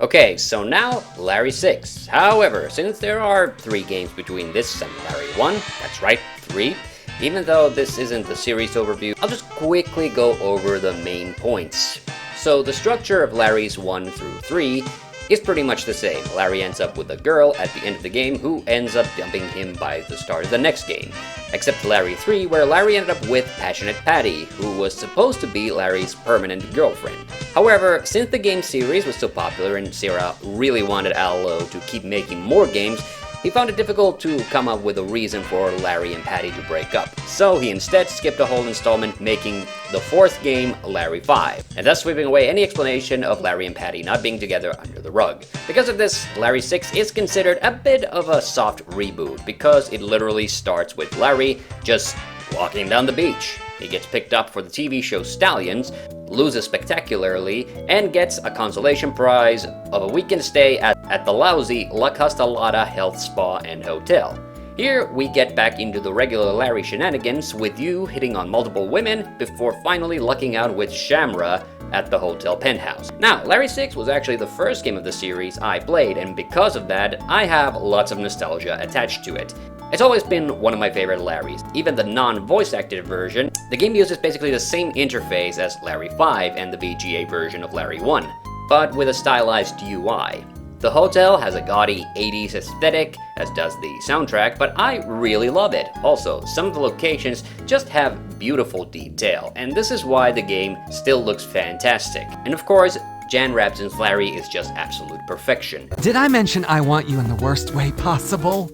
Okay, so now Larry 6. However, since there are 3 games between this and Larry 1, that's right, 3, even though this isn't the series overview, I'll just quickly go over the main points. So the structure of Larry's 1 through 3 is pretty much the same. Larry ends up with a girl at the end of the game who ends up dumping him by the start of the next game. Except Larry 3, where Larry ended up with Passionate Patty, who was supposed to be Larry's permanent girlfriend. However, since the game series was so popular and Sarah really wanted Allo to keep making more games, he found it difficult to come up with a reason for Larry and Patty to break up. So he instead skipped a whole installment, making the 4th game Larry 5, and thus sweeping away any explanation of Larry and Patty not being together under the rug. Because of this, Larry 6 is considered a bit of a soft reboot, because it literally starts with Larry just walking down the beach. He gets picked up for the TV show Stallions, loses spectacularly, and gets a consolation prize of a weekend stay at the lousy La Castellata Health Spa and Hotel. Here, we get back into the regular Larry shenanigans, with you hitting on multiple women before finally lucking out with Shamra at the hotel penthouse. Now, Larry 6 was actually the first game of the series I played, and because of that, I have lots of nostalgia attached to it. It's always been one of my favorite Larrys. Even the non-voice acted version, the game uses basically the same interface as Larry 5 and the VGA version of Larry 1, but with a stylized UI. The hotel has a gaudy 80s aesthetic, as does the soundtrack, but I really love it. Also, some of the locations just have beautiful detail, and this is why the game still looks fantastic. And of course, Jan Rabson's Larry is just absolute perfection. Did I mention I want you in the worst way possible?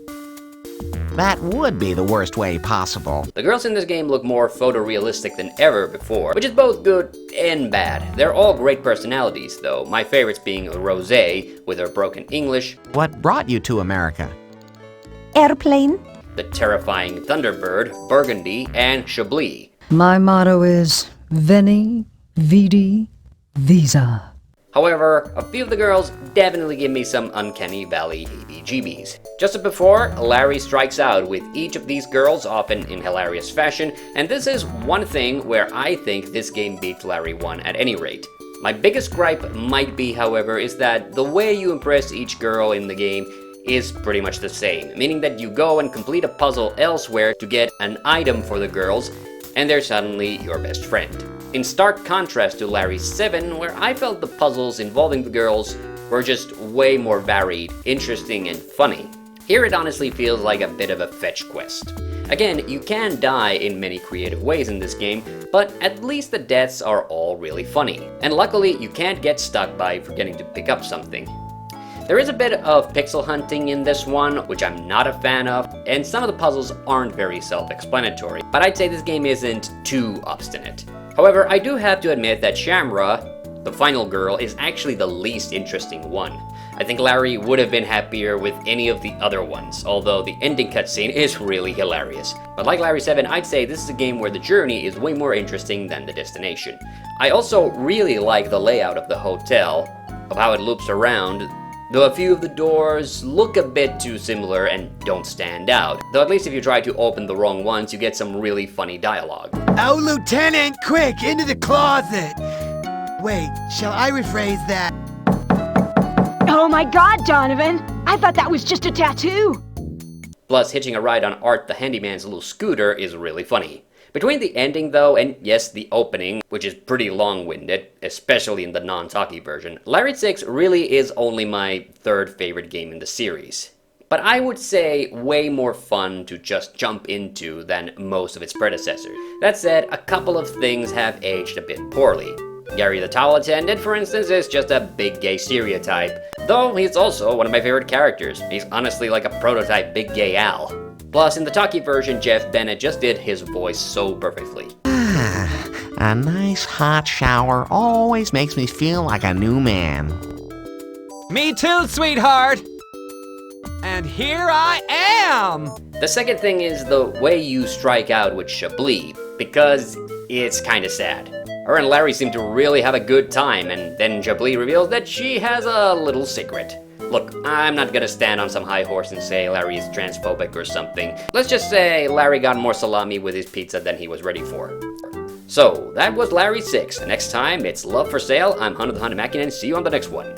That would be the worst way possible. The girls in this game look more photorealistic than ever before, which is both good and bad. They're all great personalities, though, my favorites being Rosé, with her broken English. What brought you to America? Airplane. The terrifying Thunderbird, Burgundy, and Chablis. My motto is Veni, Vidi, Visa. However, a few of the girls definitely give me some Uncanny Valley heebie-jeebies. Just as before, Larry strikes out with each of these girls, often in hilarious fashion, and this is one thing where I think this game beats Larry 1 at any rate. My biggest gripe might be, however, is that the way you impress each girl in the game is pretty much the same, meaning that you go and complete a puzzle elsewhere to get an item for the girls, and they're suddenly your best friend. In stark contrast to Larry 7, where I felt the puzzles involving the girls were just way more varied, interesting, and funny. Here it honestly feels like a bit of a fetch quest. Again, you can die in many creative ways in this game, but at least the deaths are all really funny. And luckily, you can't get stuck by forgetting to pick up something. There is a bit of pixel hunting in this one, which I'm not a fan of, and some of the puzzles aren't very self-explanatory, but I'd say this game isn't too obstinate. However, I do have to admit that Shamra, the final girl, is actually the least interesting one. I think Larry would have been happier with any of the other ones, although the ending cutscene is really hilarious. But like Larry 7, I'd say this is a game where the journey is way more interesting than the destination. I also really like the layout of the hotel, of how it loops around, though a few of the doors look a bit too similar and don't stand out. Though at least if you try to open the wrong ones, you get some really funny dialogue. Oh, Lieutenant, quick, into the closet! Wait, shall I rephrase that? Oh my God, Donovan! I thought that was just a tattoo! Plus, hitching a ride on Art the Handyman's little scooter is really funny. Between the ending though, and yes, the opening, which is pretty long-winded, especially in the non-talkie version, Larry 6 really is only my 3rd favorite game in the series. But I would say way more fun to just jump into than most of its predecessors. That said, a couple of things have aged a bit poorly. Gary the Towel Attendant, for instance, is just a big gay stereotype, though he's also one of my favorite characters. He's honestly like a prototype Big Gay Al. Plus, in the talkie version, Jeff Bennett just did his voice so perfectly. A nice hot shower always makes me feel like a new man. Me too, sweetheart! And here I am! The second thing is the way you strike out with Chablis, because it's kinda sad. Her and Larry seem to really have a good time, and then Chablis reveals that she has a little secret. Look, I'm not gonna stand on some high horse and say Larry is transphobic or something. Let's just say Larry got more salami with his pizza than he was ready for. So, that was Larry 6. Next time, it's Love for Sale. I'm Hunter the Hunter Mackin, and see you on the next one.